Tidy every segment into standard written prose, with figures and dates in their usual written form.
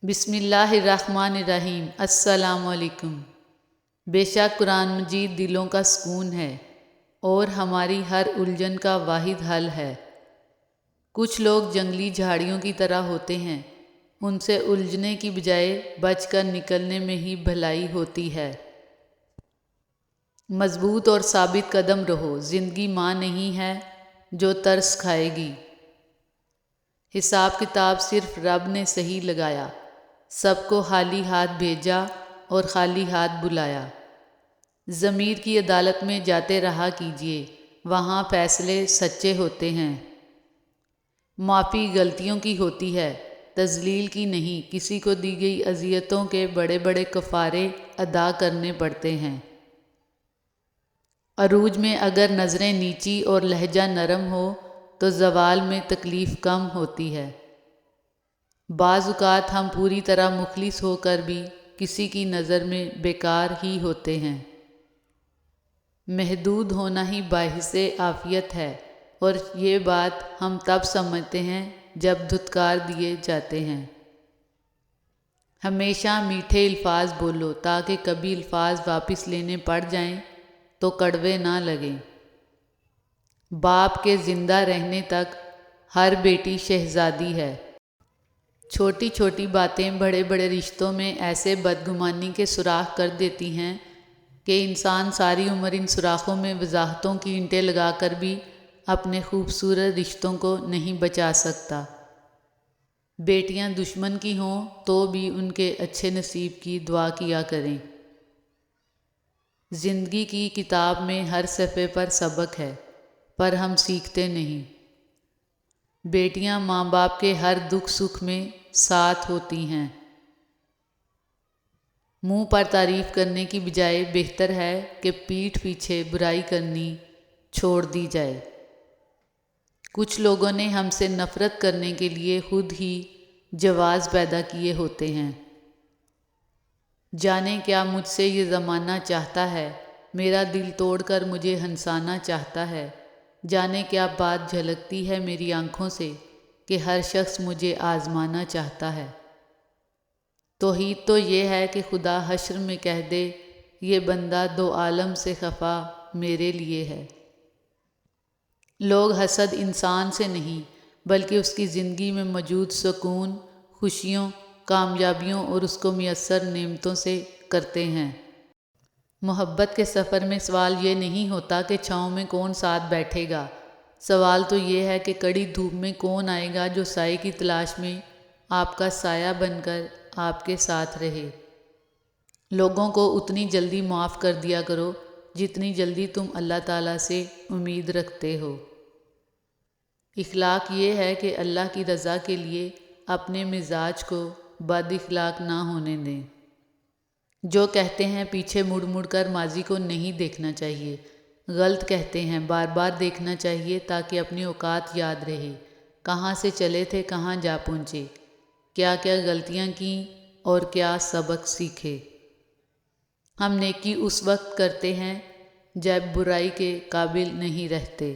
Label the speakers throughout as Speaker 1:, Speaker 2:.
Speaker 1: بسم اللہ الرحمن الرحیم۔ السلام علیکم۔ بے شک قرآن مجید دلوں کا سکون ہے اور ہماری ہر الجھن کا واحد حل ہے۔ کچھ لوگ جنگلی جھاڑیوں کی طرح ہوتے ہیں، ان سے الجھنے کی بجائے بچ کر نکلنے میں ہی بھلائی ہوتی ہے۔ مضبوط اور ثابت قدم رہو، زندگی ماں نہیں ہے جو ترس کھائے گی۔ حساب کتاب صرف رب نے صحیح لگایا، سب کو خالی ہاتھ بھیجا اور خالی ہاتھ بلایا۔ ضمیر کی عدالت میں جاتے رہا کیجیے، وہاں فیصلے سچے ہوتے ہیں۔ معافی غلطیوں کی ہوتی ہے، تذلیل کی نہیں۔ کسی کو دی گئی اذیتوں کے بڑے بڑے کفارے ادا کرنے پڑتے ہیں۔ عروج میں اگر نظریں نیچی اور لہجہ نرم ہو تو زوال میں تکلیف کم ہوتی ہے۔ بعض اوقات ہم پوری طرح مخلص ہو کر بھی کسی کی نظر میں بیکار ہی ہوتے ہیں۔ محدود ہونا ہی باعث عافیت ہے، اور یہ بات ہم تب سمجھتے ہیں جب دھتکار دیے جاتے ہیں۔ ہمیشہ میٹھے الفاظ بولو تاکہ کبھی الفاظ واپس لینے پڑ جائیں تو کڑوے نہ لگیں۔ باپ کے زندہ رہنے تک ہر بیٹی شہزادی ہے۔ چھوٹی چھوٹی باتیں بڑے بڑے رشتوں میں ایسے بدگمانی کے سوراخ کر دیتی ہیں کہ انسان ساری عمر ان سوراخوں میں وضاحتوں کی اینٹیں لگا کر بھی اپنے خوبصورت رشتوں کو نہیں بچا سکتا۔ بیٹیاں دشمن کی ہوں تو بھی ان کے اچھے نصیب کی دعا کیا کریں۔ زندگی کی کتاب میں ہر صفحے پر سبق ہے، پر ہم سیکھتے نہیں۔ بیٹیاں ماں باپ کے ہر دکھ سکھ میں ساتھ ہوتی ہیں۔ منہ پر تعریف کرنے کی بجائے بہتر ہے کہ پیٹھ پیچھے برائی کرنی چھوڑ دی جائے۔ کچھ لوگوں نے ہم سے نفرت کرنے کے لیے خود ہی جواز پیدا کیے ہوتے ہیں۔ جانے کیا مجھ سے یہ زمانہ چاہتا ہے، میرا دل توڑ کر مجھے ہنسانا چاہتا ہے۔ جانے کیا بات جھلکتی ہے میری آنکھوں سے کہ ہر شخص مجھے آزمانا چاہتا ہے۔ توحید تو یہ ہے کہ خدا حشر میں کہہ دے، یہ بندہ دو عالم سے خفا میرے لیے ہے۔ لوگ حسد انسان سے نہیں بلکہ اس کی زندگی میں موجود سکون، خوشیوں، کامیابیوں اور اس کو میسر نعمتوں سے کرتے ہیں۔ محبت کے سفر میں سوال یہ نہیں ہوتا کہ چھاؤں میں کون ساتھ بیٹھے گا، سوال تو یہ ہے کہ کڑی دھوپ میں کون آئے گا جو سائے کی تلاش میں آپ کا سایہ بن کر آپ کے ساتھ رہے۔ لوگوں کو اتنی جلدی معاف کر دیا کرو جتنی جلدی تم اللہ تعالیٰ سے امید رکھتے ہو۔ اخلاق یہ ہے کہ اللہ کی رضا کے لیے اپنے مزاج کو بد اخلاق نہ ہونے دیں۔ جو کہتے ہیں پیچھے مڑ مڑ کر ماضی کو نہیں دیکھنا چاہیے، غلط کہتے ہیں، بار بار دیکھنا چاہیے تاکہ اپنی اوقات یاد رہے، کہاں سے چلے تھے کہاں جا پہنچے، کیا کیا غلطیاں کیں اور کیا سبق سیکھے۔ ہم نیکی اس وقت کرتے ہیں جب برائی کے قابل نہیں رہتے۔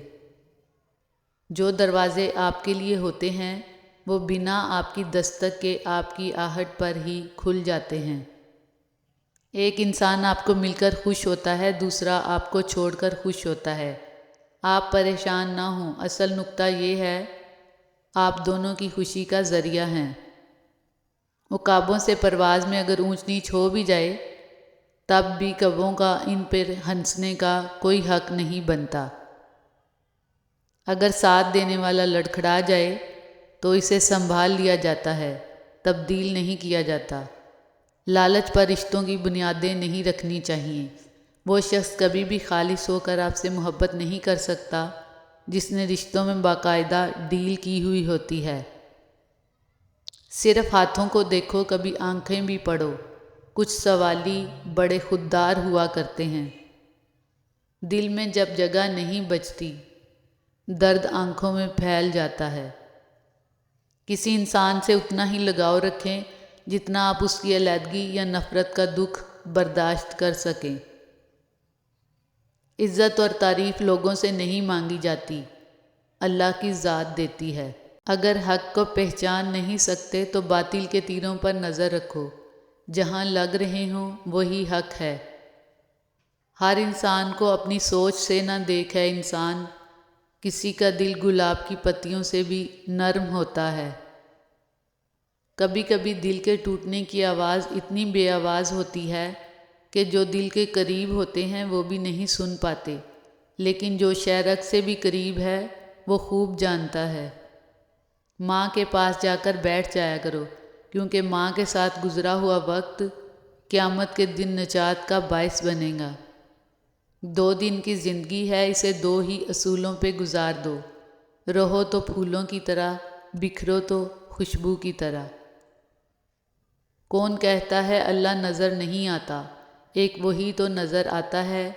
Speaker 1: جو دروازے آپ کے لیے ہوتے ہیں وہ بنا آپ کی دستک کے آپ کی آہٹ پر ہی کھل جاتے ہیں۔ ایک انسان آپ کو مل کر خوش ہوتا ہے، دوسرا آپ کو چھوڑ کر خوش ہوتا ہے۔ آپ پریشان نہ ہوں، اصل نکتہ یہ ہے آپ دونوں کی خوشی کا ذریعہ ہیں۔ عقابوں سے پرواز میں اگر اونچ نیچ ہو بھی جائے تب بھی کبوں کا ان پر ہنسنے کا کوئی حق نہیں بنتا۔ اگر ساتھ دینے والا لڑکھڑا جائے تو اسے سنبھال لیا جاتا ہے، تبدیل نہیں کیا جاتا۔ لالچ پر رشتوں کی بنیادیں نہیں رکھنی چاہیے۔ وہ شخص کبھی بھی خالص ہو کر آپ سے محبت نہیں کر سکتا جس نے رشتوں میں باقاعدہ ڈیل کی ہوئی ہوتی ہے۔ صرف ہاتھوں کو دیکھو، کبھی آنکھیں بھی پڑھو۔ کچھ سوالی بڑے خوددار ہوا کرتے ہیں۔ دل میں جب جگہ نہیں بچتی، درد آنکھوں میں پھیل جاتا ہے۔ کسی انسان سے اتنا ہی لگاؤ رکھیں جتنا آپ اس کی علیحدگی یا نفرت کا دکھ برداشت کر سکیں۔ عزت اور تعریف لوگوں سے نہیں مانگی جاتی، اللہ کی ذات دیتی ہے۔ اگر حق کو پہچان نہیں سکتے تو باطل کے تیروں پر نظر رکھو، جہاں لگ رہے ہوں وہی حق ہے۔ ہر انسان کو اپنی سوچ سے نہ دیکھے انسان، کسی کا دل گلاب کی پتیوں سے بھی نرم ہوتا ہے۔ کبھی کبھی دل کے ٹوٹنے کی آواز اتنی بے آواز ہوتی ہے کہ جو دل کے قریب ہوتے ہیں وہ بھی نہیں سن پاتے، لیکن جو شے رگ سے بھی قریب ہے وہ خوب جانتا ہے۔ ماں کے پاس جا کر بیٹھ جایا کرو، کیونکہ ماں کے ساتھ گزرا ہوا وقت قیامت کے دن نجات کا باعث بنے گا۔ 2 دن کی زندگی ہے، اسے 2 ہی اصولوں پہ گزار دو، رہو تو پھولوں کی طرح، بکھرو تو خوشبو کی طرح۔ کون کہتا ہے اللہ نظر نہیں آتا؟ ایک وہی تو نظر آتا ہے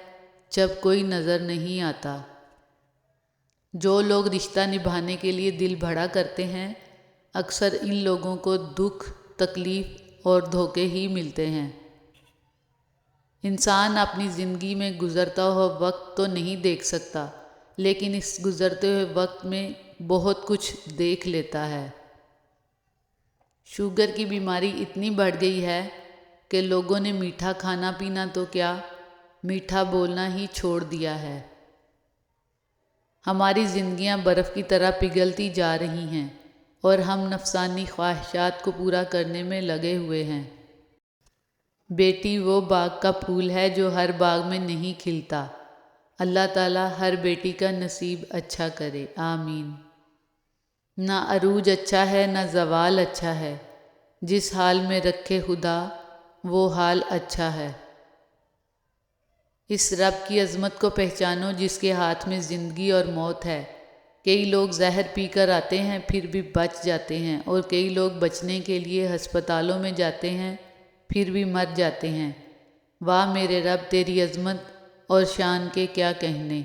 Speaker 1: جب کوئی نظر نہیں آتا۔ جو لوگ رشتہ نبھانے کے لیے دل بھڑا کرتے ہیں، اکثر ان لوگوں کو دکھ، تکلیف اور دھوکے ہی ملتے ہیں۔ انسان اپنی زندگی میں گزرتا ہوا وقت تو نہیں دیکھ سکتا، لیکن اس گزرتے ہوئے وقت میں بہت کچھ دیکھ لیتا ہے۔ شوگر کی بیماری اتنی بڑھ گئی ہے کہ لوگوں نے میٹھا کھانا پینا تو کیا، میٹھا بولنا ہی چھوڑ دیا ہے۔ ہماری زندگیاں برف کی طرح پگھلتی جا رہی ہیں اور ہم نفسانی خواہشات کو پورا کرنے میں لگے ہوئے ہیں۔ بیٹی وہ باغ کا پھول ہے جو ہر باغ میں نہیں کھلتا۔ اللہ تعالیٰ ہر بیٹی کا نصیب اچھا کرے، آمین۔ نہ عروج اچھا ہے نہ زوال اچھا ہے، جس حال میں رکھے خدا وہ حال اچھا ہے۔ اس رب کی عظمت کو پہچانو جس کے ہاتھ میں زندگی اور موت ہے۔ کئی لوگ زہر پی کر آتے ہیں پھر بھی بچ جاتے ہیں، اور کئی لوگ بچنے کے لیے ہسپتالوں میں جاتے ہیں پھر بھی مر جاتے ہیں۔ واہ میرے رب، تیری عظمت اور شان کے کیا کہنے۔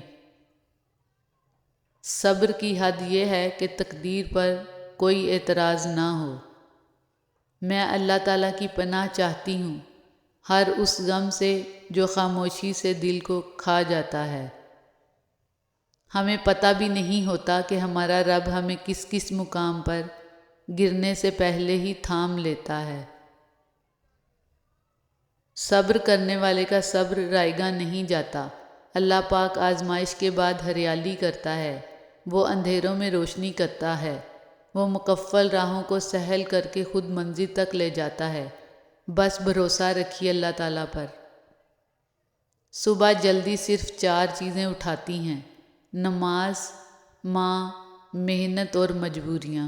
Speaker 1: صبر کی حد یہ ہے کہ تقدیر پر کوئی اعتراض نہ ہو۔ میں اللہ تعالیٰ کی پناہ چاہتی ہوں ہر اس غم سے جو خاموشی سے دل کو کھا جاتا ہے۔ ہمیں پتہ بھی نہیں ہوتا کہ ہمارا رب ہمیں کس کس مقام پر گرنے سے پہلے ہی تھام لیتا ہے۔ صبر کرنے والے کا صبر رائگاں نہیں جاتا۔ اللہ پاک آزمائش کے بعد ہریالی کرتا ہے، وہ اندھیروں میں روشنی کرتا ہے، وہ مقفل راہوں کو سہل کر کے خود منزل تک لے جاتا ہے۔ بس بھروسہ رکھیے اللہ تعالیٰ پر۔ صبح جلدی صرف 4 چیزیں اٹھاتی ہیں: نماز، ماں، محنت اور مجبوریاں۔